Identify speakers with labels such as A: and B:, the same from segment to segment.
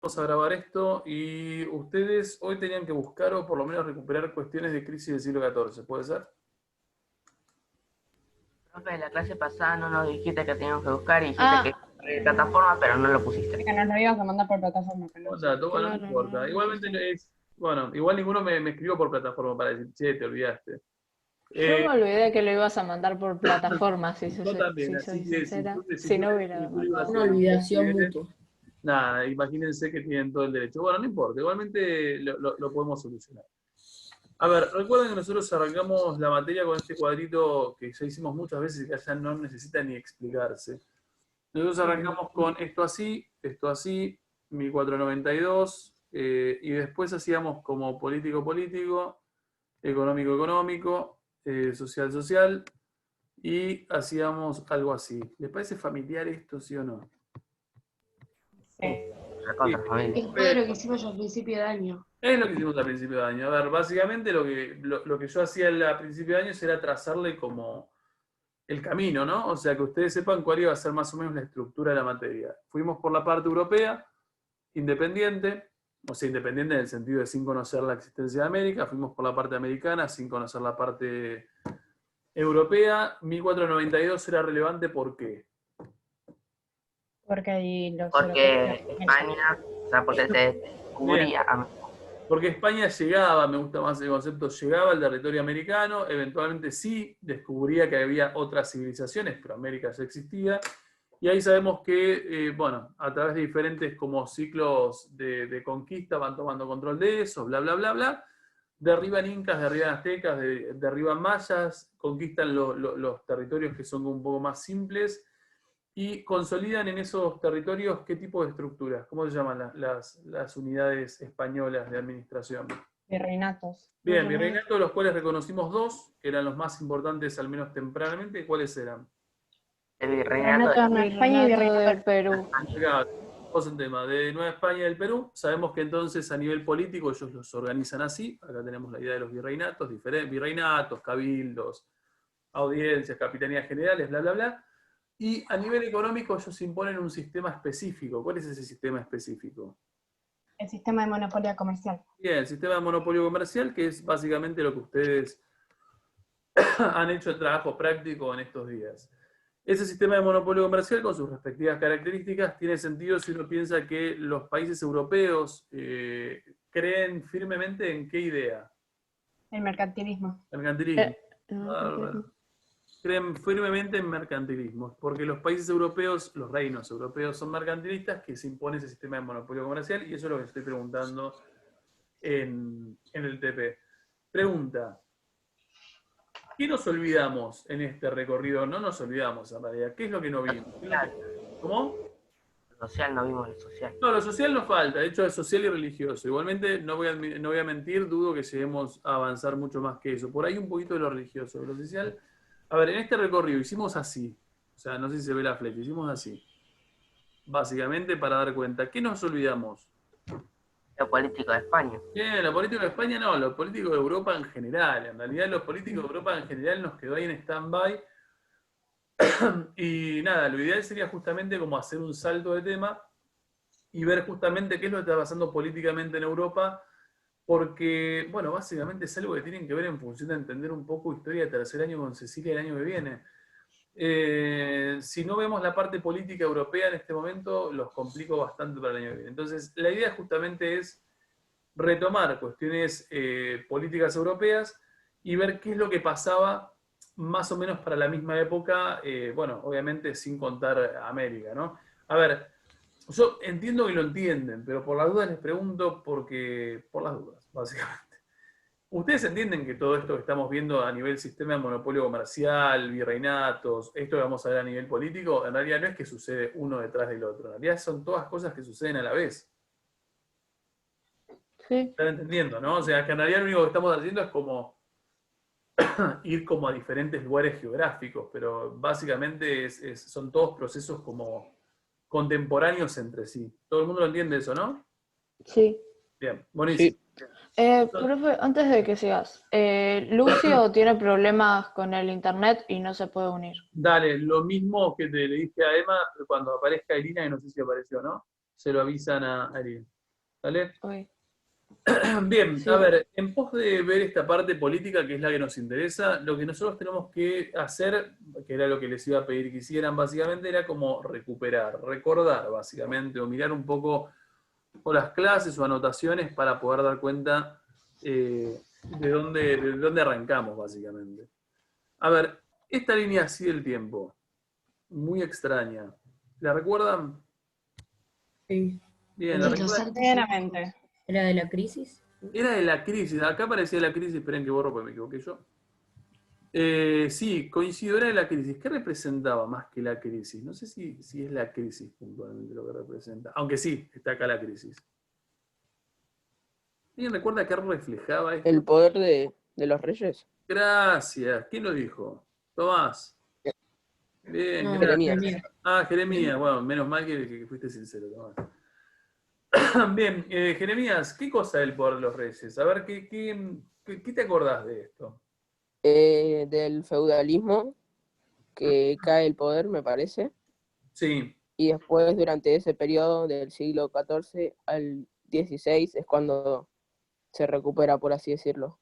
A: Vamos a grabar esto y ustedes hoy tenían que buscar o por lo menos recuperar cuestiones de crisis del siglo XIV, ¿puede ser?
B: Profe, la clase pasada no nos dijiste que teníamos que buscar y dijiste que
C: Ah,
B: plataforma, pero no lo pusiste.
D: Que nos lo ibas a mandar por plataforma, pero no
A: Un
D: sé.
A: dato, bueno, no
C: claro, no
A: importa.
C: lo
A: Igualmente
C: pusiste.
A: es, bueno, igual ninguno me escribió por plataforma para decir, che, te olvidaste.
C: Yo
A: Eh,
C: me olvidé que lo ibas a mandar por plataforma,
A: yo también,
C: si
A: así
C: soy
A: que
C: sincera.
A: si
C: Si
A: tú
C: no
A: lees
C: hubiera
A: y tú lo ibas a
C: mandado.
E: Una
A: hacer y te
E: olvidación
A: escribieron,
E: mutua.
A: nada, imagínense que tienen todo el derecho. Bueno, no importa, igualmente lo podemos solucionar. A ver, recuerden que nosotros arrancamos la materia con este cuadrito que ya hicimos muchas veces y que ya no necesita ni explicarse. Nosotros arrancamos con esto así, 1492, y después hacíamos como político-político, económico-económico, social-social, y hacíamos algo así. ¿Les parece familiar esto, sí o no?
D: Sí.
A: Sí,
B: Recontra familia.
E: Es todo lo que hicimos al principio de año.
A: es lo que hicimos a principio de año. A ver, básicamente lo que yo hacía a principio de año era trazarle como el camino, ¿no? O sea, que ustedes sepan cuál iba a ser más o menos la estructura de la materia. Fuimos por la parte europea, independiente, o sea, independiente en el sentido de sin conocer la existencia de América, fuimos por la parte americana sin conocer la parte europea. 1492 era relevante, ¿por qué?
D: Porque ahí los europeos.
B: Porque España, o sea, porque se
A: Bien,
B: descubría.
A: porque España llegaba, me gusta más el concepto, llegaba al territorio americano, eventualmente sí descubría que había otras civilizaciones, pero América ya existía, y ahí sabemos que, bueno, a través de diferentes como ciclos de conquista van tomando control de eso, bla, bla, bla, bla, derriban incas, derriban aztecas, derriban mayas, conquistan los territorios que son un poco más simples, y consolidan en esos territorios qué tipo de estructuras, cómo se llaman las unidades españolas de administración.
D: Virreinatos.
A: Bien, virreinatos, de los cuales reconocimos dos, que eran los más importantes al menos tempranamente. ¿Cuáles eran?
B: El virreinato
D: Virreinato de Nueva España y
C: Virreinato
D: Virreinato
C: del Perú.
A: Acá, vamos en tema de Nueva España y del Perú. Sabemos que entonces a nivel político ellos los organizan así. Acá tenemos la idea de los virreinatos, diferentes virreinatos, cabildos, audiencias, capitanías generales, bla, bla, bla. Y a nivel económico ellos imponen un sistema específico. ¿Cuál es ese sistema específico?
D: el sistema de monopolio comercial.
A: Bien, el sistema de monopolio comercial, que es básicamente lo que ustedes han hecho el trabajo práctico en estos días. Ese sistema de monopolio comercial, con sus respectivas características, tiene sentido si uno piensa que los países europeos creen firmemente en qué idea.
D: El mercantilismo.
A: Mercantilismo.
C: No,
A: Creen firmemente en mercantilismo, porque los países europeos, los reinos europeos son mercantilistas, que se impone ese sistema de monopolio comercial, y eso es lo que estoy preguntando en el TP. Pregunta, ¿qué nos olvidamos en este recorrido? No nos olvidamos en realidad. ¿Qué es lo que no vimos? ¿Cómo?
B: social, no vimos el social.
A: No, lo social nos falta, de hecho es social y religioso. Igualmente, no voy a mentir, dudo que lleguemos a avanzar mucho más que eso. Por ahí un poquito de lo religioso. Lo social, a ver, en este recorrido hicimos así. O sea, no sé si se ve la flecha, hicimos así. Básicamente para dar cuenta. ¿Qué nos olvidamos?
B: Lo político de España.
A: Bien, lo político de España no, lo político de Europa en general. En realidad, lo político de Europa en general nos quedó ahí en stand-by. Y nada, lo ideal sería justamente como hacer un salto de tema y ver justamente qué es lo que está pasando políticamente en Europa, porque, bueno, básicamente es algo que tienen que ver en función de entender un poco historia de tercer año con Cecilia el año que viene. Si no vemos la parte política europea en este momento, los complico bastante para el año que viene. Entonces, la idea justamente es retomar cuestiones políticas europeas y ver qué es lo que pasaba más o menos para la misma época, bueno, obviamente sin contar América, ¿no? A ver, yo entiendo que lo entienden, pero por las dudas les pregunto porque, por las dudas, básicamente. ¿Ustedes entienden que todo esto que estamos viendo a nivel sistema de monopolio comercial, virreinatos, esto que vamos a ver a nivel político, en realidad no es que sucede uno detrás del otro, en realidad son todas cosas que suceden a la vez?
C: sí.
A: ¿Están entendiendo, no? O sea, que en realidad lo único que estamos haciendo es como ir como a diferentes lugares geográficos, pero básicamente son todos procesos como contemporáneos entre sí. Todo el mundo lo entiende eso, ¿no?
C: Sí.
A: Bien, buenísimo.
C: Profe, antes de que sigas, Lucio tiene problemas con el internet y no se puede unir.
A: Dale, lo mismo que le dije a Emma cuando aparezca Irina, que no sé si apareció, ¿no? se lo avisan a Ariel. ¿Vale?
C: Uy.
A: Bien,
C: Sí.
A: a ver, en pos de ver esta parte política, que es la que nos interesa, lo que nosotros tenemos que hacer, que era lo que les iba a pedir que hicieran básicamente, era como recuperar, recordar básicamente, o mirar un poco o las clases o anotaciones para poder dar cuenta de dónde arrancamos básicamente. A ver, esta línea así del tiempo, muy extraña, ¿la recuerdan?
F: Sí.
A: Bien, ¿la
E: De los
A: recuerdan?
E: antes.
D: Medianamente.
F: ¿Era de la crisis?
A: Era de la crisis, acá parecía la crisis, esperen que borro porque me equivoqué yo. Sí, coincido, era de la crisis. ¿Qué representaba más que la crisis? No sé si es la crisis puntualmente lo que representa, aunque sí, está acá la crisis. ¿Alguien recuerda qué reflejaba esto?
G: El poder de los reyes.
A: Gracias, ¿quién lo dijo? Tomás. Bien,
F: No,
A: gracias.
G: Jeremías.
A: Ah, Jeremías, bueno, menos mal que fuiste sincero, Tomás. Bien, Jeremías, ¿qué cosa es el poder de los reyes? A ver, ¿qué te acordás de esto?
G: Del feudalismo, que cae el poder, me parece.
A: Sí,
G: Y después, durante ese periodo del siglo XIV al XVI, es cuando se recupera, por así decirlo.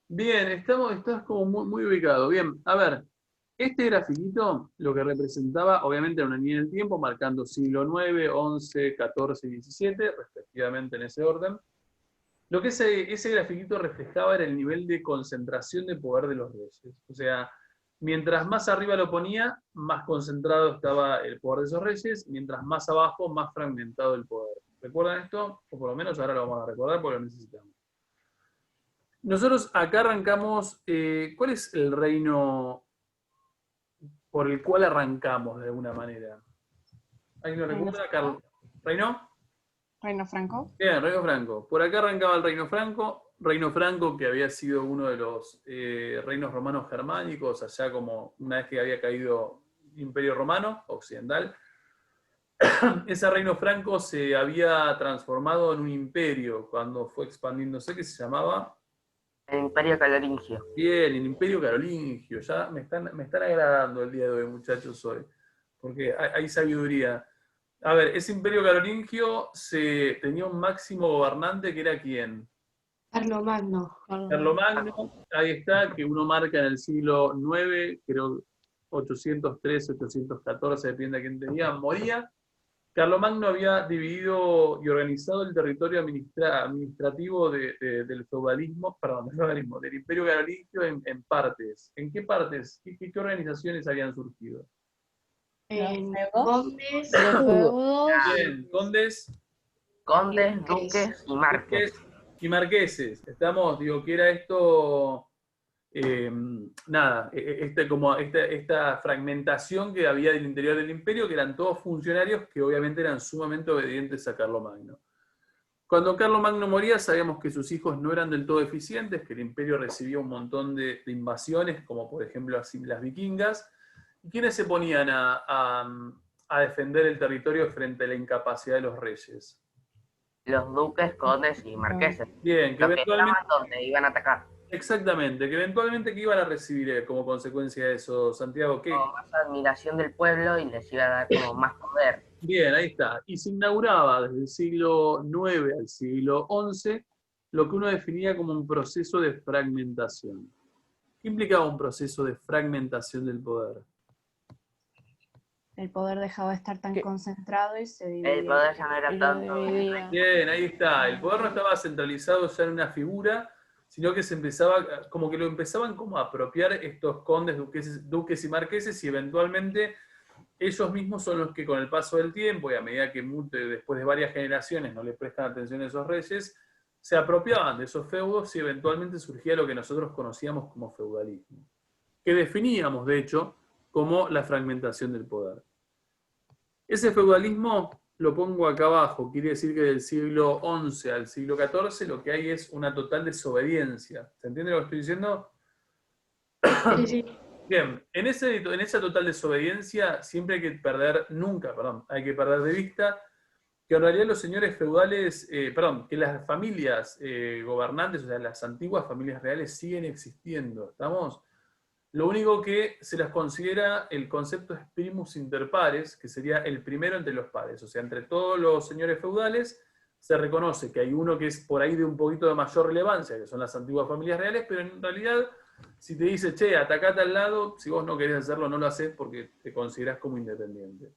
A: bien, estás como muy ubicado. Bien, a ver, este grafiquito lo que representaba, obviamente, era una línea del tiempo, marcando siglo IX, XI, XIV y XVII, respectivamente en ese orden. Lo que ese grafiquito reflejaba era el nivel de concentración de poder de los reyes. O sea, mientras más arriba lo ponía, más concentrado estaba el poder de esos reyes, mientras más abajo, más fragmentado el poder. ¿Recuerdan esto? O por lo menos ahora lo vamos a recordar porque lo necesitamos. Nosotros acá arrancamos, ¿cuál es el reino por el cual arrancamos de alguna manera? ¿Alguien lo recuerda, Carlos? ¿Reino?
D: Reino Franco.
A: Bien, Reino Franco. Por acá arrancaba el Reino Franco que había sido uno de los reinos romanos germánicos, allá como una vez que había caído el Imperio Romano Occidental. Ese Reino Franco se había transformado en un imperio cuando fue expandiéndose, que se llamaba...
B: El Imperio Carolingio.
A: Bien, el Imperio Carolingio. Ya me están agradando el día de hoy, muchachos, hoy. Porque hay sabiduría. A ver, ese Imperio Carolingio tenía un máximo gobernante que era ¿quién?
E: Carlomagno.
A: Carlomagno, ahí está, que uno marca en el siglo IX, creo 803, 814, depende de quién tenía, moría. Carlomagno había dividido y organizado el territorio administrativo del feudalismo, del Imperio Carolingio en partes. ¿En qué partes? ¿Qué organizaciones habían surgido?
E: En
C: feudos.
E: condes.
C: Los feudos.
A: Bien, condes,
B: Condes, duques y marques.
A: y marqueses. Estamos, digo, que era esto, esta fragmentación que había del interior del imperio, que eran todos funcionarios que obviamente eran sumamente obedientes a Carlomagno. Cuando Carlomagno moría, sabíamos que sus hijos no eran del todo eficientes, que el imperio recibía un montón de invasiones, como por ejemplo las vikingas. ¿Y quiénes se ponían a defender el territorio frente a la incapacidad de los reyes?
B: Los duques, condes y marqueses.
A: Bien, que
B: Los que
A: eventualmente...
B: estaban donde iban a atacar.
A: Exactamente, que eventualmente ¿qué iban a recibir como consecuencia de eso, Santiago? ¿Qué?
B: Como más admiración del pueblo y les iba a dar como más poder.
A: Bien, ahí está. Y se inauguraba desde el siglo IX al siglo XI lo que uno definía como un proceso de fragmentación. ¿Qué implicaba un proceso de fragmentación del poder?
D: El poder dejaba de estar tan
C: ¿Qué?
D: concentrado y se dividía.
B: El poder ya no era
C: Y lo
B: tanto.
C: dividía.
A: Bien, ahí está. El poder no estaba centralizado ya en una figura, sino que se empezaba, como que lo empezaban como a apropiar estos condes, duques y marqueses, y eventualmente ellos mismos son los que con el paso del tiempo, y a medida que después de varias generaciones no le prestan atención a esos reyes, se apropiaban de esos feudos y eventualmente surgía lo que nosotros conocíamos como feudalismo, que definíamos, de hecho, como la fragmentación del poder. Ese feudalismo lo pongo acá abajo, quiere decir que del siglo XI al siglo XIV lo que hay es una total desobediencia. ¿Se entiende lo que estoy diciendo?
E: Sí, sí.
A: Bien, en esa total desobediencia siempre hay que hay que perder de vista que en realidad los señores feudales, que las familias gobernantes, o sea, las antiguas familias reales siguen existiendo, ¿estamos? Lo único que se las considera el concepto es primus inter pares, que sería el primero entre los pares. O sea, entre todos los señores feudales se reconoce que hay uno que es por ahí de un poquito de mayor relevancia, que son las antiguas familias reales, pero en realidad, si te dice, che, atacate al lado, si vos no querés hacerlo, no lo haces porque te considerás como independiente.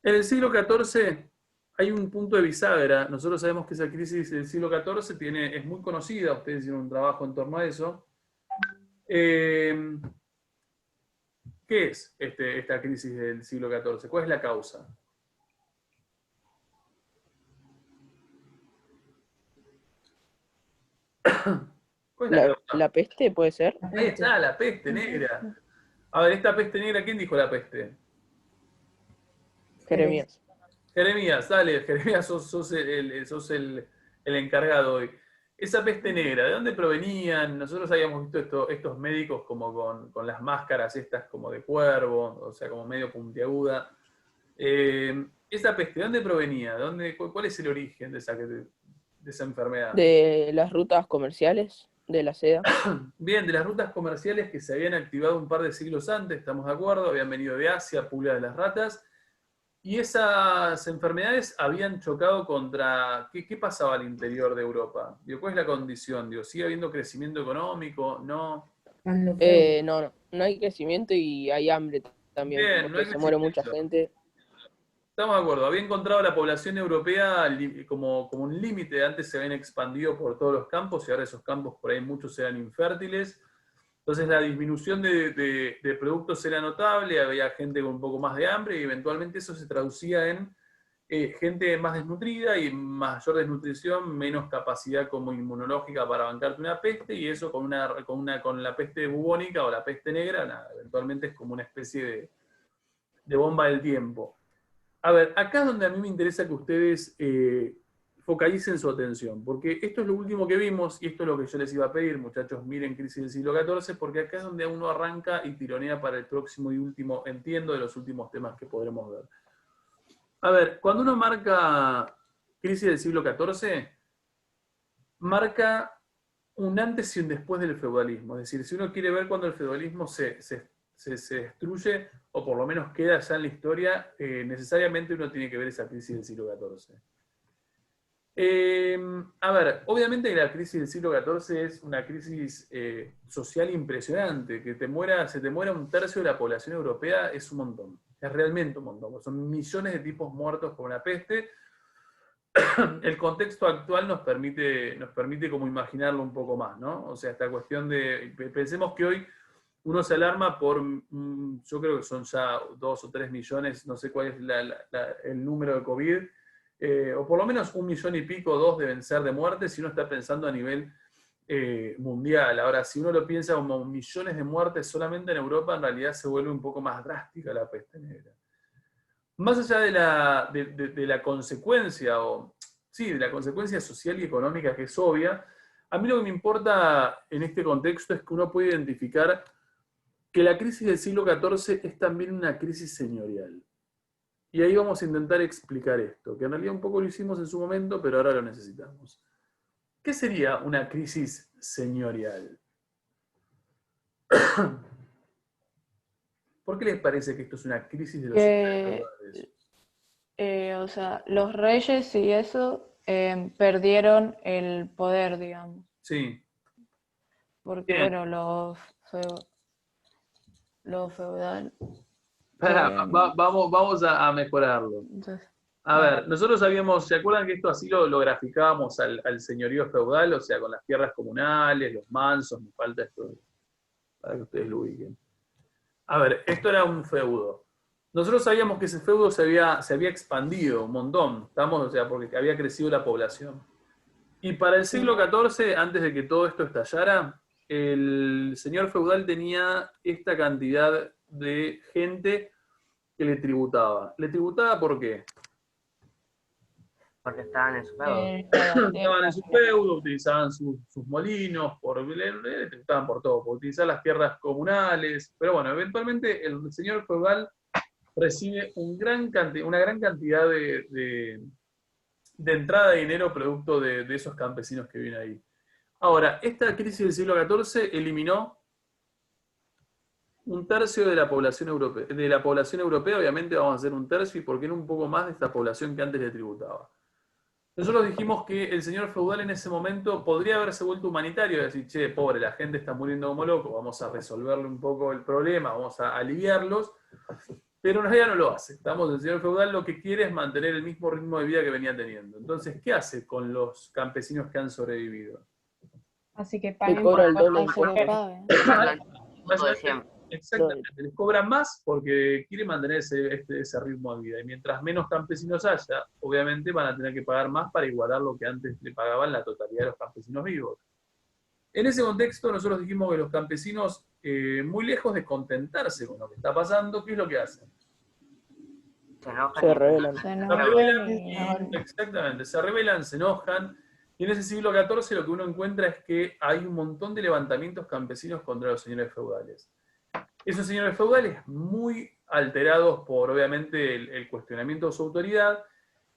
A: En el siglo XIV hay un punto de bisagra. Nosotros sabemos que esa crisis del siglo XIV es muy conocida, ustedes hicieron un trabajo en torno a eso. ¿Qué es esta crisis del siglo XIV? ¿Cuál es la causa? ¿Cuál es la causa?
G: La peste puede ser.
A: Ahí está, la peste negra. A ver, esta peste negra, ¿quién dijo la peste?
G: Jeremías.
A: Jeremías, dale, Jeremías, sos el encargado hoy. Esa peste negra, ¿de dónde provenían? Nosotros habíamos visto estos médicos como con las máscaras estas como de cuervo, o sea, como medio puntiaguda. Esa peste, ¿de dónde provenía? ¿Cuál es el origen de esa enfermedad?
G: De las rutas comerciales de la seda.
A: Bien, de las rutas comerciales que se habían activado un par de siglos antes, estamos de acuerdo, habían venido de Asia, pulga de las ratas, y esas enfermedades habían chocado contra... ¿Qué pasaba al interior de Europa? Digo, ¿cuál es la condición? Digo, ¿sigue habiendo crecimiento económico? ¿No?
G: No hay crecimiento y hay hambre también,
A: Bien, no
G: porque
A: hay
G: se muere mucha
A: crecimiento.
G: gente.
A: Estamos de acuerdo, había encontrado la población europea como un límite, antes se habían expandido por todos los campos y ahora esos campos por ahí muchos eran infértiles, entonces la disminución de productos era notable, había gente con un poco más de hambre y eventualmente eso se traducía en gente más desnutrida y mayor desnutrición, menos capacidad como inmunológica para bancarte una peste, y eso con la peste bubónica o la peste negra, nada, eventualmente es como una especie de bomba del tiempo. A ver, acá es donde a mí me interesa que ustedes focalicen su atención, porque esto es lo último que vimos, y esto es lo que yo les iba a pedir, muchachos, miren Crisis del siglo XIV, porque acá es donde uno arranca y tironea para el próximo y último, entiendo, de los últimos temas que podremos ver. A ver, cuando uno marca Crisis del siglo XIV, marca un antes y un después del feudalismo, es decir, si uno quiere ver cuando el feudalismo se destruye, o por lo menos queda ya en la historia, necesariamente uno tiene que ver esa crisis del siglo XIV. A ver, obviamente la crisis del siglo XIV es una crisis social impresionante, que se te muera un tercio de la población europea es un montón, es realmente un montón, son millones de tipos muertos por una peste. El contexto actual nos permite como imaginarlo un poco más, ¿no? O sea, esta cuestión pensemos que hoy uno se alarma por, yo creo que son ya 2 o 3 millones, no sé cuál es el número de COVID, o por lo menos 1 millón y pico, 2 deben ser de muertes, si uno está pensando a nivel mundial. Ahora, si uno lo piensa como millones de muertes solamente en Europa, en realidad se vuelve un poco más drástica la peste negra. Más allá de la consecuencia, de la consecuencia social y económica que es obvia, a mí lo que me importa en este contexto es que uno puede identificar que la crisis del siglo XIV es también una crisis señorial. Y ahí vamos a intentar explicar esto, que en realidad un poco lo hicimos en su momento, pero ahora lo necesitamos. ¿Qué sería una crisis señorial? ¿Por qué les parece que esto es una crisis de los feudales?
C: O sea, los reyes y eso perdieron el poder, digamos.
A: Sí.
C: Porque,
A: Bien.
C: bueno, los feudales.
A: Vamos a mejorarlo.
C: Entonces,
A: A ver, nosotros ¿se acuerdan que esto así lo graficábamos al señorío feudal? O sea, con las tierras comunales, los mansos, me falta esto para que ustedes lo ubiquen. A ver, esto era un feudo. Nosotros sabíamos que ese feudo se había expandido un montón, o sea, porque había crecido la población. Y para el siglo XIV, antes de que todo esto estallara, el señor feudal tenía esta cantidad de gente que le tributaba. ¿Le tributaba por qué?
B: Porque estaban en su feudo.
A: Estaban en su feudo, utilizaban sus molinos, le tributaban por todo, por utilizar las tierras comunales. Pero bueno, eventualmente el señor feudal recibe una gran cantidad de entrada de dinero producto de esos campesinos que viven ahí. Ahora, esta crisis del siglo XIV eliminó un tercio de la población europea, obviamente vamos a hacer un tercio, y por qué no un poco más de esta población que antes le tributaba. Nosotros dijimos que el señor feudal en ese momento podría haberse vuelto humanitario y decir, che, pobre, la gente está muriendo como loco, vamos a resolverle un poco el problema, vamos a aliviarlos, pero en realidad no lo hace. El señor feudal lo que quiere es mantener el mismo ritmo de vida que venía teniendo. Entonces, ¿qué hace con los campesinos que han sobrevivido?
D: Así que
G: Le
D: paguen
G: cobra el
D: por
G: doble de
C: Hace que
G: impuestos.
C: pague.
B: Todo de siempre.
A: Exactamente, les cobran más porque quiere mantener ese ritmo de vida. Y mientras menos campesinos haya, obviamente van a tener que pagar más para igualar lo que antes le pagaban la totalidad de los campesinos vivos. En ese contexto, nosotros dijimos que los campesinos, muy lejos de contentarse con lo que está pasando, ¿qué es lo que hacen?
B: Se enojan
G: Se
B: y
G: rebelan.
C: Se
A: Se
C: enojan
A: rebelan
C: y...
A: exactamente, se rebelan, se enojan. Y en ese siglo XIV lo que uno encuentra es que hay un montón de levantamientos campesinos contra los señores feudales. Esos señores feudales muy alterados por, obviamente, el cuestionamiento de su autoridad,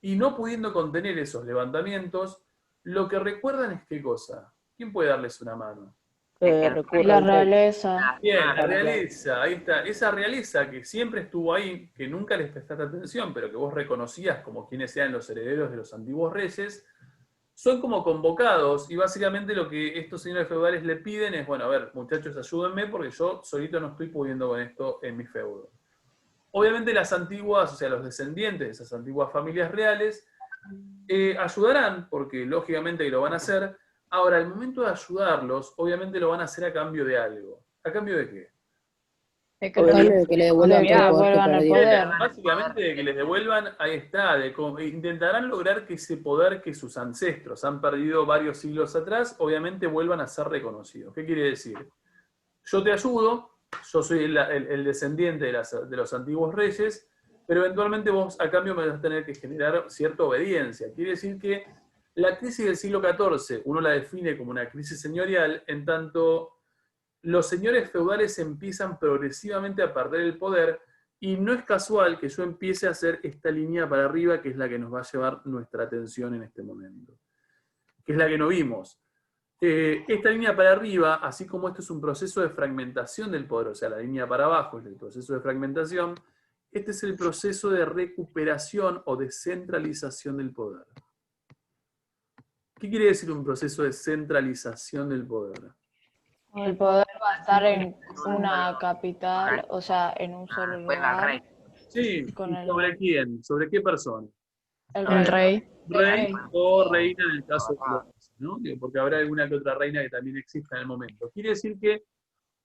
A: y no pudiendo contener esos levantamientos, lo que recuerdan es ¿qué cosa? ¿Quién puede darles una mano?
G: Recurre
C: La
G: al rey.
C: realeza.
A: Bien, la
G: Claro,
A: realeza, ahí está. Esa realeza que siempre estuvo ahí, que nunca les prestaste atención, pero que vos reconocías como quienes eran los herederos de los antiguos reyes, son como convocados, y básicamente lo que estos señores feudales le piden es, bueno, a ver, muchachos, ayúdenme porque yo solito no estoy pudiendo con esto en mi feudo. Obviamente las antiguas, o sea, los descendientes de esas antiguas familias reales, ayudarán, porque lógicamente que lo van a hacer. Ahora, al momento de ayudarlos, obviamente lo van a hacer a cambio de algo. ¿A cambio de qué?
D: de que
G: Obviamente
D: los-
G: de que le devuelvan
C: De que
G: todo el poder que
C: devuelvan el
G: perdió.
C: poder.
A: Básicamente de que les devuelvan, ahí está, intentarán lograr que ese poder que sus ancestros han perdido varios siglos atrás, obviamente vuelvan a ser reconocidos. ¿Qué quiere decir? Yo te ayudo, yo soy el descendiente de los antiguos reyes, pero eventualmente vos a cambio me vas a tener que generar cierta obediencia. Quiere decir que la crisis del siglo XIV uno la define como una crisis señorial, en tanto los señores feudales empiezan progresivamente a perder el poder, y no es casual que yo empiece a hacer esta línea para arriba, que es la que nos va a llevar nuestra atención en este momento, que es la que no vimos. Esta línea para arriba, así como esto es un proceso de fragmentación del poder, o sea, la línea para abajo es el proceso de fragmentación, este es el proceso de recuperación o descentralización del poder. ¿Qué quiere decir un proceso de centralización del poder?
C: El poder va a estar en una capital, o sea, en un solo
B: Juega al rey.
C: lugar.
A: Sí,
C: Con
A: ¿y
C: el-
A: sobre quién? ¿Sobre qué persona?
C: El
D: el
C: rey.
D: rey.
A: Rey o reina en el caso de los, ¿no? Digo, porque habrá alguna que otra reina que también exista en el momento. Quiere decir que,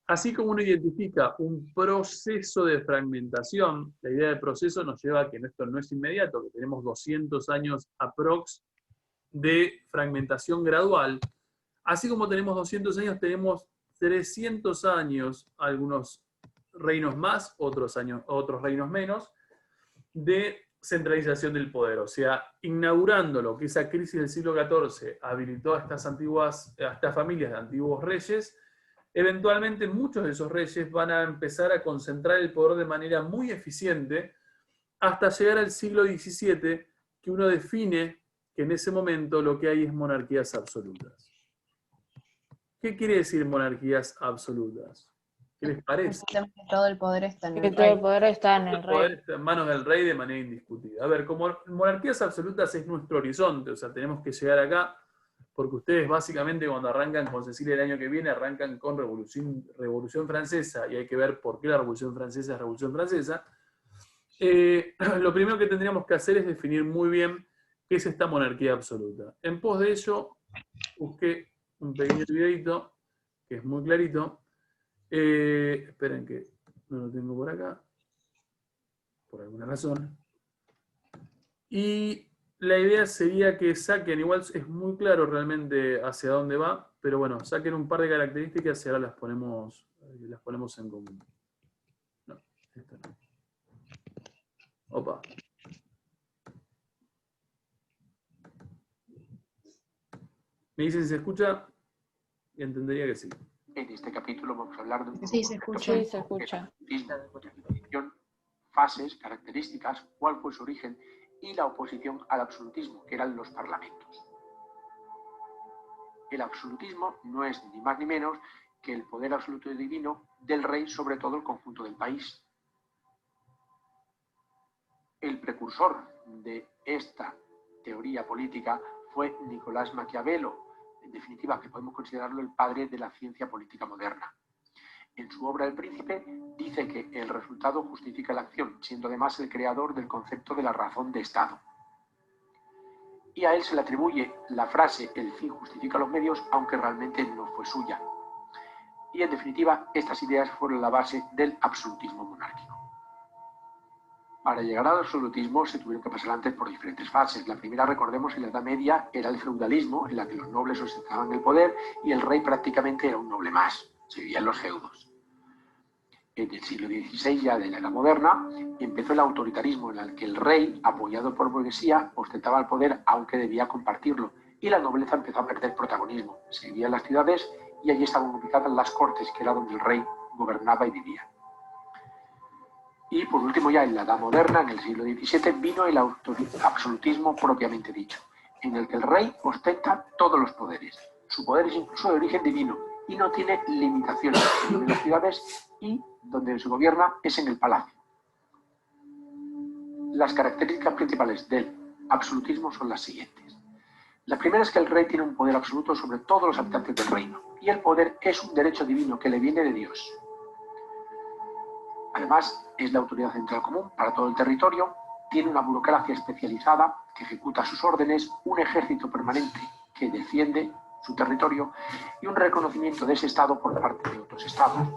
A: así como uno identifica un proceso de fragmentación, la idea de proceso nos lleva a que esto no es inmediato, que tenemos 200 años aprox de fragmentación gradual. Así como tenemos 200 años, tenemos 300 años, algunos reinos más, otros reinos menos, de centralización del poder. O sea, inaugurándolo, que esa crisis del siglo XIV habilitó a estas familias de antiguos reyes, eventualmente muchos de esos reyes van a empezar a concentrar el poder de manera muy eficiente hasta llegar al siglo XVII, que uno define que en ese momento lo que hay es monarquías absolutas. ¿Qué quiere decir monarquías absolutas? ¿Qué les parece?
D: Todo el poder está en
C: Que
D: el
C: todo el
D: rey.
C: poder está en el
A: El poder
C: rey.
A: está en manos del rey de manera indiscutida. A ver, como monarquías absolutas es nuestro horizonte, o sea, tenemos que llegar acá, porque ustedes básicamente cuando arrancan con Cecilia el año que viene, arrancan con Revolución Francesa, y hay que ver por qué la Revolución Francesa es Revolución Francesa. Lo primero que tendríamos que hacer es definir muy bien qué es esta monarquía absoluta. En pos de ello, busqué un pequeño videito, que es muy clarito. Esperen que no lo tengo por acá, por alguna razón. Y la idea sería que saquen, igual es muy claro realmente hacia dónde va, pero bueno, saquen un par de características y ahora las ponemos en común. No, esta no. Opa. Me dicen si se escucha, y entendería que sí.
H: En este capítulo vamos a hablar de un
E: Sí, se escucha.
C: Sí, se escucha.
H: definición, fases, características, cuál fue su origen y la oposición al absolutismo, que eran los parlamentos. El absolutismo no es ni más ni menos que el poder absoluto y divino del rey sobre todo el conjunto del país. El precursor de esta teoría política fue Nicolás Maquiavelo, en definitiva, que podemos considerarlo el padre de la ciencia política moderna. En su obra El Príncipe dice que el resultado justifica la acción, siendo además el creador del concepto de la razón de Estado. Y a él se le atribuye la frase "el fin justifica los medios", aunque realmente no fue suya. Y en definitiva, estas ideas fueron la base del absolutismo monárquico. Para llegar al absolutismo se tuvieron que pasar antes por diferentes fases. La primera, recordemos, en la Edad Media era el feudalismo, en la que los nobles ostentaban el poder y el rey prácticamente era un noble más. Se vivían los feudos. En el siglo XVI, ya de la Edad Moderna, empezó el autoritarismo en el que el rey, apoyado por burguesía, ostentaba el poder aunque debía compartirlo, y la nobleza empezó a perder protagonismo. Se vivía en las ciudades y allí estaban ubicadas las cortes, que era donde el rey gobernaba y vivía. Y por último, ya en la Edad Moderna, en el siglo XVII, vino el absolutismo propiamente dicho, en el que el rey ostenta todos los poderes. Su poder es incluso de origen divino y no tiene limitaciones. En las ciudades y donde se gobierna es en el palacio. Las características principales del absolutismo son las siguientes. La primera es que el rey tiene un poder absoluto sobre todos los habitantes del reino, y el poder es un derecho divino que le viene de Dios. Además, es la autoridad central común para todo el territorio, tiene una burocracia especializada que ejecuta sus órdenes, un ejército permanente que defiende su territorio y un reconocimiento de ese Estado por parte de otros Estados.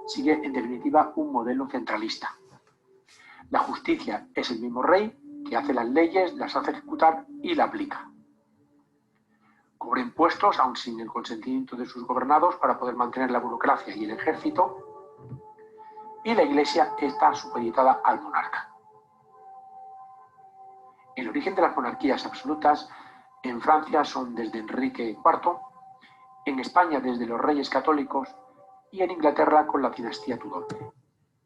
H: Sigue, en definitiva, un modelo centralista. La justicia es el mismo rey que hace las leyes, las hace ejecutar y la aplica. Cobra impuestos, aun sin el consentimiento de sus gobernados, para poder mantener la burocracia y el ejército. Y la Iglesia está supeditada al monarca. El origen de las monarquías absolutas en Francia son desde Enrique IV, en España desde los Reyes Católicos y en Inglaterra con la dinastía Tudor.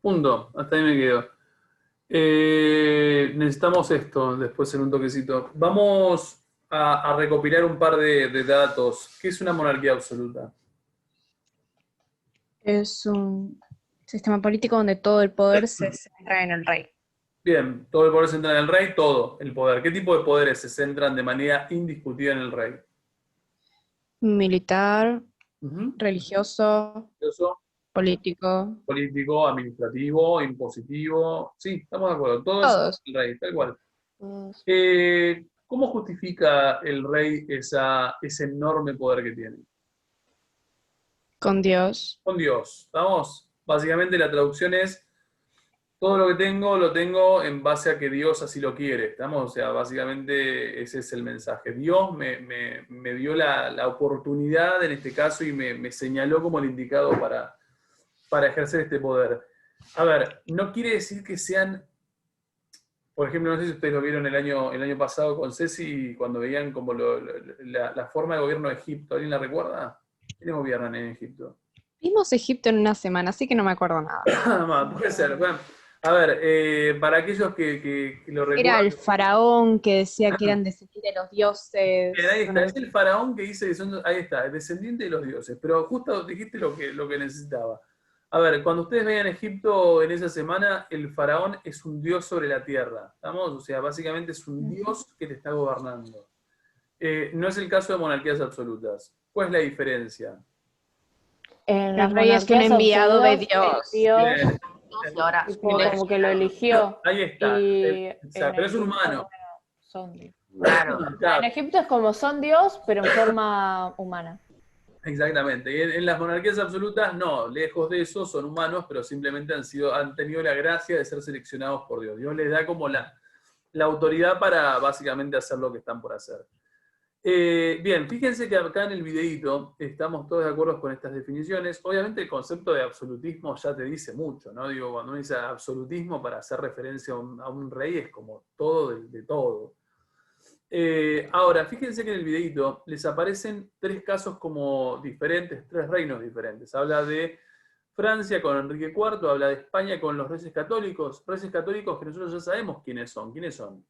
A: Punto, hasta ahí me quedo. Necesitamos esto después en un toquecito. Vamos a recopilar un par de datos. ¿Qué es una monarquía absoluta?
D: Es un sistema político donde todo el poder se centra en el rey.
A: Bien, todo el poder se centra en el rey, todo el poder. ¿Qué tipo de poderes se centran de manera indiscutida en el rey?
D: Militar,
A: Ujú.
D: religioso,
A: Religioso,
D: político,
A: político, administrativo, impositivo. Sí, estamos de acuerdo. Todo
D: todos.
A: es el rey, tal cual.
C: Todos.
A: ¿Cómo justifica el rey ese enorme poder que tiene?
D: Con Dios.
A: Con Dios. ¿Estamos? Básicamente la traducción es: todo lo que tengo, lo tengo en base a que Dios así lo quiere. ¿Estamos? O sea, básicamente ese es el mensaje. Dios me dio la oportunidad en este caso y me señaló como el indicado para ejercer este poder. A ver, no quiere decir que sean... Por ejemplo, no sé si ustedes lo vieron el año pasado con Ceci, cuando veían como la forma de gobierno de Egipto. ¿Alguien la recuerda? ¿Quiénes gobiernan en Egipto?
D: Vimos Egipto en una semana, así que no me acuerdo nada.
A: Puede ser. Bueno, a ver, para aquellos que lo
D: Era
A: recuerdan...
D: el faraón que decía que eran descendientes de los dioses.
A: Bien, ahí está, es el faraón que dice que son... Ahí está, el descendiente de los dioses. Pero justo dijiste lo que necesitaba. A ver, cuando ustedes vean Egipto en esa semana, el faraón es un dios sobre la tierra. ¿Estamos? O sea, básicamente es un dios que te está gobernando. No es el caso de monarquías absolutas. ¿Cuál es la diferencia?
C: En
D: El rey es un
C: monarquías
D: enviado de
C: absolutas,
D: Dios.
A: Bien,
B: Y ahora,
C: tipo, como que lo eligió.
A: ahí está.
C: Y
A: Exacto, pero es un humano.
C: Son Dios.
B: claro,
A: Claro,
C: En Egipto es como son Dios, pero en forma humana.
A: exactamente. Y en las monarquías absolutas, no, lejos de eso, son humanos, pero simplemente han tenido la gracia de ser seleccionados por Dios. Dios les da como la autoridad para básicamente hacer lo que están por hacer. Bien, fíjense que acá en el videíto estamos todos de acuerdo con estas definiciones. Obviamente el concepto de absolutismo ya te dice mucho, ¿no? Digo, cuando uno dice absolutismo para hacer referencia a un rey es como todo de todo. Ahora, fíjense que en el videíto les aparecen tres casos como diferentes, tres reinos diferentes. Habla de Francia con Enrique IV, habla de España con los Reyes Católicos que nosotros ya sabemos quiénes son. ¿Quiénes son?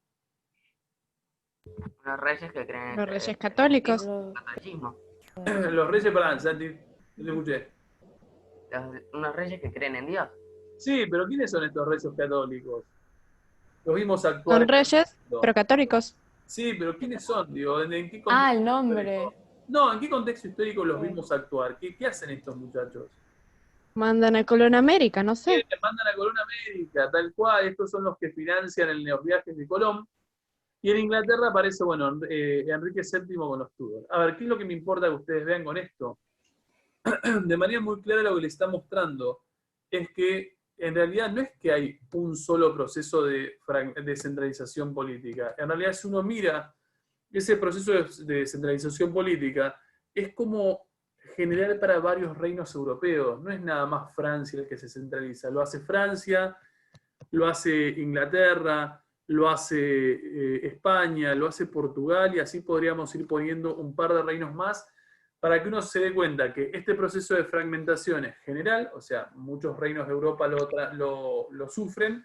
B: los reyes que creen en
D: Los
B: el
D: reyes católicos.
B: catolicismo.
A: Los Reyes, perdón, Santi, No te escuché.
B: Unos reyes que creen en Dios.
A: Sí, pero ¿quiénes son estos reyes católicos? Los vimos actuar.
D: Son reyes, pero católicos.
A: Sí, pero ¿quiénes son? Digo, ¿en qué
C: Ah, el
A: contexto
C: nombre.
A: histórico? No, ¿en qué contexto histórico los
C: Sí.
A: vimos actuar? ¿Qué hacen estos muchachos?
D: Mandan a Colón América, no sé.
A: Mandan a Colón América, tal cual. Estos son los que financian los viajes de Colón. Y en Inglaterra aparece, bueno, Enrique VII con los Tudor. A ver, ¿qué es lo que me importa que ustedes vean con esto? De manera muy clara lo que les está mostrando es que en realidad no es que hay un solo proceso de centralización política. En realidad, si uno mira ese proceso de centralización política, es como general para varios reinos europeos. No es nada más Francia el que se centraliza. Lo hace Francia, lo hace Inglaterra, lo hace España, lo hace Portugal, y así podríamos ir poniendo un par de reinos más para que uno se dé cuenta que este proceso de fragmentación es general, o sea, muchos reinos de Europa lo sufren,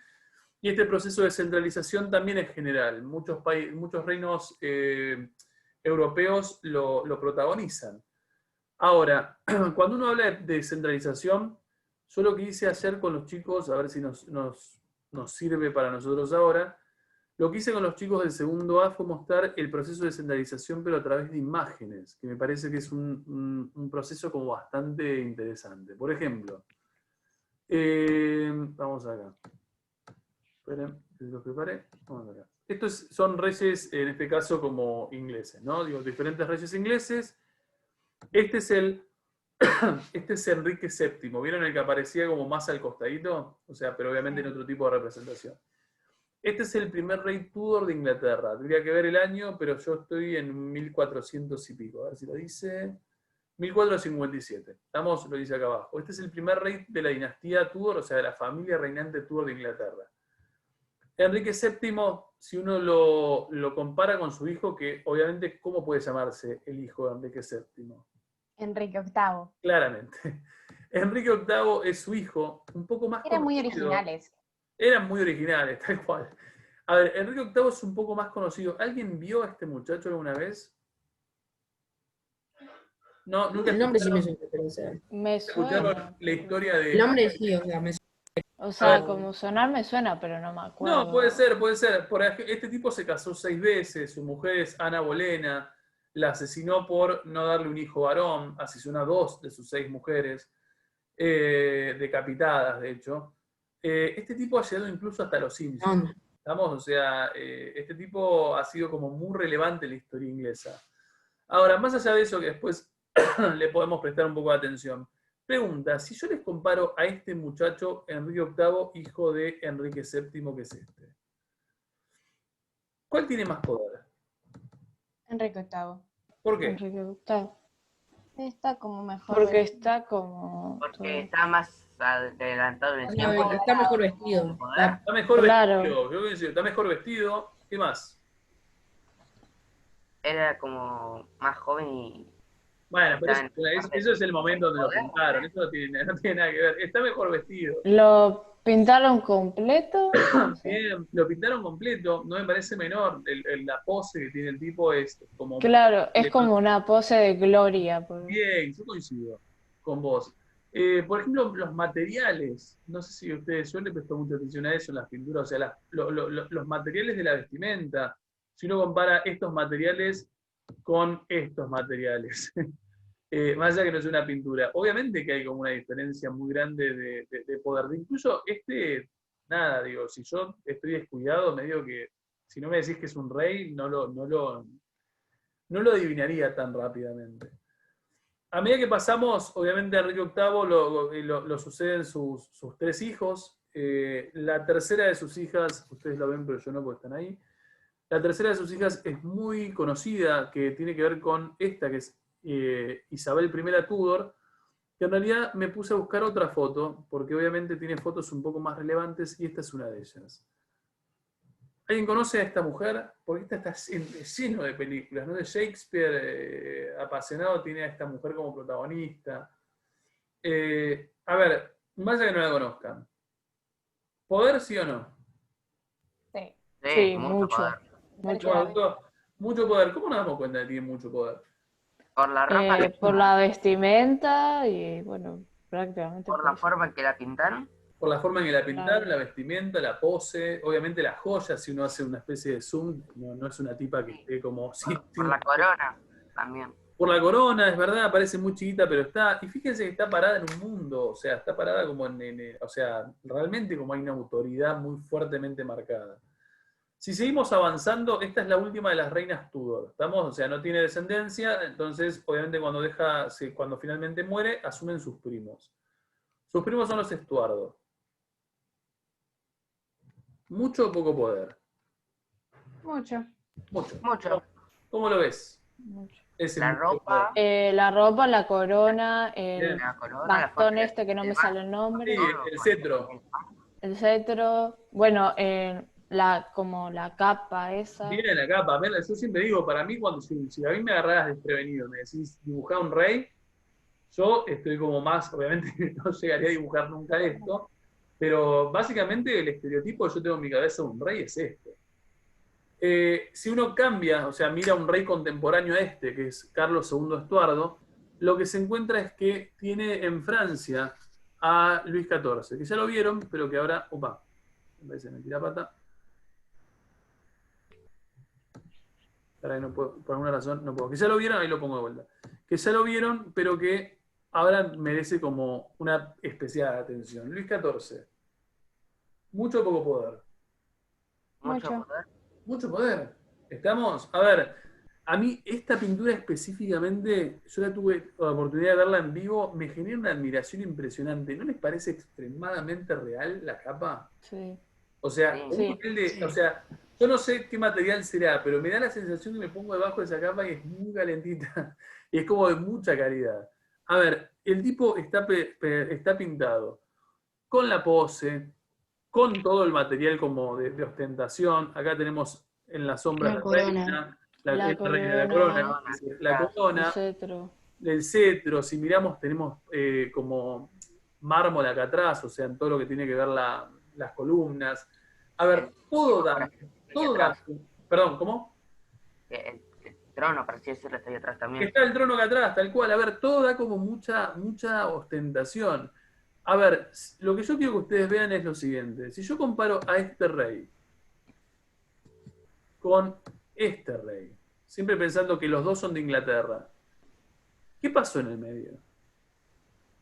A: y este proceso de centralización también es general. Muchos reinos europeos lo protagonizan. Ahora, cuando uno habla de centralización, yo lo que hice ayer con los chicos, a ver si nos sirve para nosotros ahora, lo que hice con los chicos del segundo A fue mostrar el proceso de centralización, pero a través de imágenes, que me parece que es un proceso como bastante interesante. Por ejemplo, vamos acá. Esperen, que los preparé. Vamos acá. Estos son reyes, en este caso, como ingleses, ¿no? Digo, diferentes reyes ingleses. Este es Enrique VII. ¿Vieron el que aparecía como más al costadito? O sea, pero obviamente en otro tipo de representación. Este es el primer rey Tudor de Inglaterra. Tendría que ver el año, pero yo estoy en 1400 y pico. A ver si lo dice. 1457. Estamos, lo dice acá abajo. Este es el primer rey de la dinastía Tudor, o sea, de la familia reinante Tudor de Inglaterra. Enrique VII, si uno lo compara con su hijo, que obviamente, ¿cómo puede llamarse el hijo de Enrique VII?
I: Enrique VIII.
A: Claramente. Enrique VIII es su hijo, un poco más
I: Eran muy
A: conocido.
I: originales.
A: Eran muy originales, tal cual. A ver, Enrique VIII es un poco más conocido. ¿Alguien vio a este muchacho alguna vez? No, nunca
F: El nombre sí me
A: escucharon,
F: suena, pero o sea,
C: Me
A: escucharon
C: suena.
A: la historia de...
F: el nombre sí, o sea, me suena.
C: O sea,
A: Ah.
C: como sonar me suena, pero no me acuerdo.
A: No, puede ser, puede ser. Este tipo se casó 6 veces, su mujer es Ana Bolena, la asesinó por no darle un hijo varón, asesinó a 2 de sus 6 mujeres, decapitadas, de hecho. Este tipo ha llegado incluso hasta los Simpsons.
F: No,
A: ¿Estamos? O sea, este tipo ha sido como muy relevante en la historia inglesa. Ahora, más allá de eso, que después le podemos prestar un poco de atención. Pregunta, si yo les comparo a este muchacho, Enrique VIII, hijo de Enrique VII, que es este, ¿cuál tiene más poder?
I: Enrique VIII.
A: ¿Por qué?
C: Enrique VIII.
I: Está como mejor.
C: Porque está como...
B: Porque está más adelantado en el tiempo.
F: está mejor vestido.
A: Está mejor
C: Claro.
A: vestido, yo coincido, está mejor vestido. ¿Qué más?
B: Era como más joven y
A: Bueno, pero
B: Está en
A: eso es el momento donde lo
B: poder.
A: pintaron, eso no tiene nada que ver. Está mejor vestido.
C: ¿Lo pintaron completo?
A: Bien, lo pintaron completo, no me parece menor. La pose que tiene el tipo es como...
C: Claro, es como una pose de gloria.
A: Bien, yo coincido con vos. Por ejemplo, los materiales, no sé si ustedes, yo le presto mucha atención a eso en las pinturas, o sea, los materiales de la vestimenta, si uno compara estos materiales con estos materiales, más allá que no sea una pintura, obviamente que hay como una diferencia muy grande de poder. Incluso nada, digo, si yo estoy descuidado, me digo que si no me decís que es un rey, no lo adivinaría tan rápidamente. A medida que pasamos, obviamente a Enrique VIII lo suceden sus 3 hijos. La tercera de sus hijas, ustedes lo ven, pero yo no, porque están ahí. La tercera de sus hijas es muy conocida, que tiene que ver con esta, que es Isabel I Tudor, que en realidad me puse a buscar otra foto, porque obviamente tiene fotos un poco más relevantes, y esta es una de ellas. ¿Alguien conoce a esta mujer? Porque esta está lleno de películas, ¿no? De Shakespeare, apasionado, tiene a esta mujer como protagonista. A ver, más allá que no la conozcan. ¿Poder, sí o no?
I: Sí.
C: Sí, mucho.
B: poder.
C: Mucho.
A: Mucho poder. ¿Cómo nos damos cuenta de que tiene mucho poder?
B: Por la ropa,
C: Por la vestimenta y bueno, prácticamente
B: por
C: por
B: la
C: eso.
B: forma en que la pintaron.
A: Por la forma en que la pintaron,
C: Claro.
A: la vestimenta, la pose, obviamente las joyas, si uno hace una especie de zoom, no es una tipa que esté como...
B: Por la corona también.
A: Por la corona, es verdad, parece muy chiquita, pero está... Y fíjense que está parada en un mundo, o sea, está parada como o sea, realmente como hay una autoridad muy fuertemente marcada. Si seguimos avanzando, esta es la última de las reinas Tudor, ¿estamos? O sea, no tiene descendencia, entonces, obviamente, cuando finalmente muere, asumen sus primos. Sus primos son los Estuardo. ¿Mucho o poco poder?
I: Mucho.
A: Mucho.
B: Mucho.
A: ¿Cómo lo ves?
C: Mucho.
A: Ese
B: La
A: mucho
B: ropa,
A: poder.
C: La ropa, la corona, el
B: la corona, la
C: bastón
B: forma
C: este que no me sale el
A: Sí,
C: nombre,
A: el cetro.
C: el cetro, bueno, como la capa esa.
A: Viene la capa. Yo siempre digo, para mí, si a mí me agarraras desprevenido, me decís dibujar un rey, yo estoy como más, obviamente no llegaría a dibujar nunca esto, pero básicamente el estereotipo que yo tengo en mi cabeza de un rey es este. Si uno cambia, o sea, mira un rey contemporáneo a este, que es Carlos II Estuardo, lo que se encuentra es que tiene en Francia a Luis XIV, que ya lo vieron, pero que ahora, opa, me parece mentira pata. Para que no puedo, por alguna razón no puedo. Que ya lo vieron, ahí lo pongo de vuelta. Que ya lo vieron, pero que ahora merece como una especial atención. Luis XIV. Mucho o poco poder.
B: mucho
I: Mucho.
B: poder.
A: Mucho poder. ¿Estamos? A ver, a mí esta pintura específicamente, yo la tuve la oportunidad de verla en vivo, me genera una admiración impresionante. ¿No les parece extremadamente real la capa?
C: Sí.
A: O sea,
B: Sí.
A: un
C: Sí.
A: nivel de, o sea, yo no sé qué material será, pero me da la sensación que me pongo debajo de esa capa y es muy calentita. Y es como de mucha calidad. A ver, el tipo está pintado con la pose, con todo el material como de ostentación. Acá tenemos en la sombra
E: La
A: la
E: corona.
A: reina,
C: La
A: la
C: corona,
A: corona,
C: el cetro.
A: el cetro. Si miramos, tenemos como mármol acá atrás, o sea, en todo lo que tiene que ver las columnas. A ver, todo da. Perdón, ¿cómo?
B: El trono, por así decirlo, está ahí atrás también.
A: Está el trono acá atrás, tal cual. A ver, todo da como mucha ostentación. A ver, lo que yo quiero que ustedes vean es lo siguiente. Si yo comparo a este rey con este rey, siempre pensando que los dos son de Inglaterra, ¿qué pasó en el medio?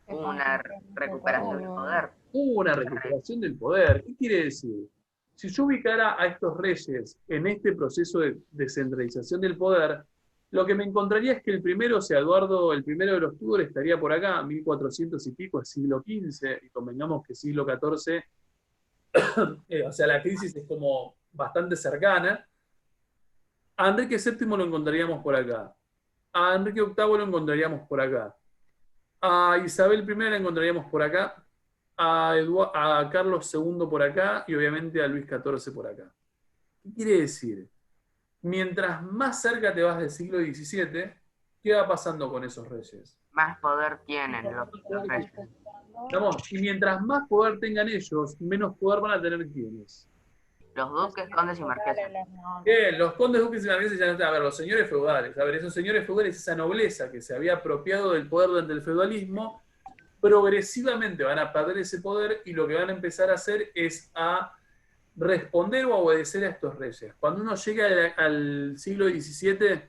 B: Una recuperación del poder.
A: Hubo una recuperación del poder. ¿Qué quiere decir? Si yo ubicara a estos reyes en este proceso de descentralización del poder, lo que me encontraría es que el primero, o sea, Eduardo, el primero de los Tudor, estaría por acá, 1400 y pico, es siglo XV, y convengamos que siglo XIV, o sea, la crisis es como bastante cercana. A Enrique VII lo encontraríamos por acá. A Enrique VIII lo encontraríamos por acá. A Isabel I la encontraríamos por acá. A Carlos II por acá y obviamente a Luis XIV por acá. ¿Qué quiere decir? Mientras más cerca te vas del siglo XVII, ¿qué va pasando con esos reyes?
B: Más poder tienen los reyes.
A: ¿Estamos? Y mientras más poder tengan ellos, menos poder van a tener quienes.
B: Los duques, condes y marqueses.
A: Bien, los condes, duques y marqueses ya no están. A ver, los señores feudales. A ver, esos señores feudales, esa nobleza que se había apropiado del poder durante el feudalismo, progresivamente van a perder ese poder y lo que van a empezar a hacer es a responder o a obedecer a estos reyes. Cuando uno llega al siglo XVII,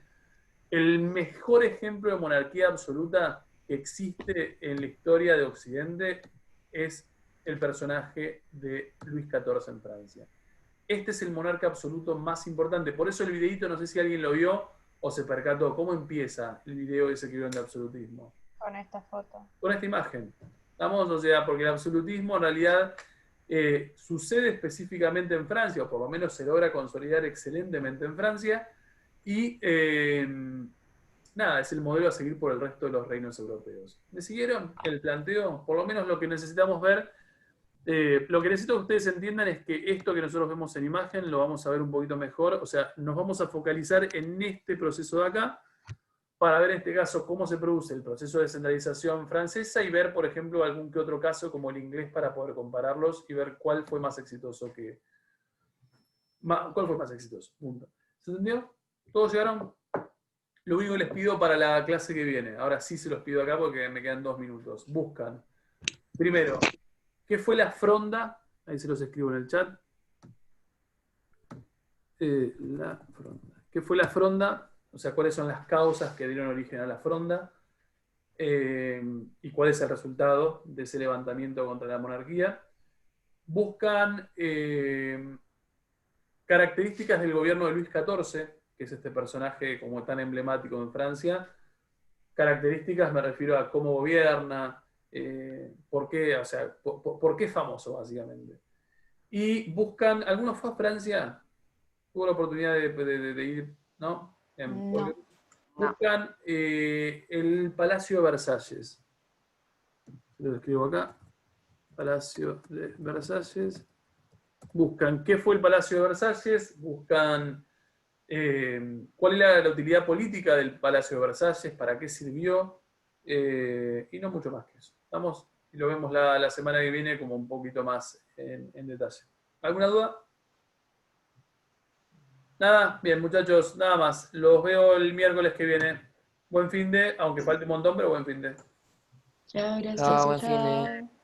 A: el mejor ejemplo de monarquía absoluta que existe en la historia de Occidente es el personaje de Luis XIV en Francia. Este es el monarca absoluto más importante. Por eso el videíto, no sé si alguien lo vio o se percató. ¿Cómo empieza el video ese que vieron de absolutismo?
I: Con esta foto.
A: Con esta imagen. ¿Estamos? O sea, porque el absolutismo en realidad sucede específicamente en Francia, o por lo menos se logra consolidar excelentemente en Francia, y nada, es el modelo a seguir por el resto de los reinos europeos. ¿Me siguieron el planteo? Por lo menos lo que necesitamos ver, lo que necesito que ustedes entiendan es que esto que nosotros vemos en imagen lo vamos a ver un poquito mejor, o sea, nos vamos a focalizar en este proceso de acá, para ver en este caso cómo se produce el proceso de descentralización francesa y ver, por ejemplo, algún que otro caso como el inglés para poder compararlos y ver cuál fue más exitoso ¿Cuál fue más exitoso? Punto. ¿Se entendió? ¿Todos llegaron? Lo único que les pido para la clase que viene, ahora sí se los pido acá porque me quedan 2 minutos. Buscan, primero, ¿qué fue la fronda? Ahí se los escribo en el chat. La fronda. ¿Qué fue la fronda? O sea, ¿cuáles son las causas que dieron origen a la fronda? Y cuál es el resultado de ese levantamiento contra la monarquía. Buscan características del gobierno de Luis XIV, que es este personaje como tan emblemático en Francia. Características me refiero a cómo gobierna, por qué, o sea, por qué es famoso, básicamente. Y buscan, ¿alguno fue a Francia? ¿Tuvo la oportunidad de ir? ¿No?
C: No.
A: Buscan el Palacio de Versalles. Lo escribo acá. Palacio de Versalles. Buscan qué fue el Palacio de Versalles. Buscan cuál era la utilidad política del Palacio de Versalles, para qué sirvió. Y no mucho más que eso. Vamos y lo vemos la semana que viene como un poquito más en detalle. ¿Alguna duda? Nada, bien muchachos, nada más. Los veo el miércoles que viene. Buen fin de, aunque falte un montón, pero buen fin de.
E: Chao, gracias.
B: Chao, buen fin de.
C: Chao.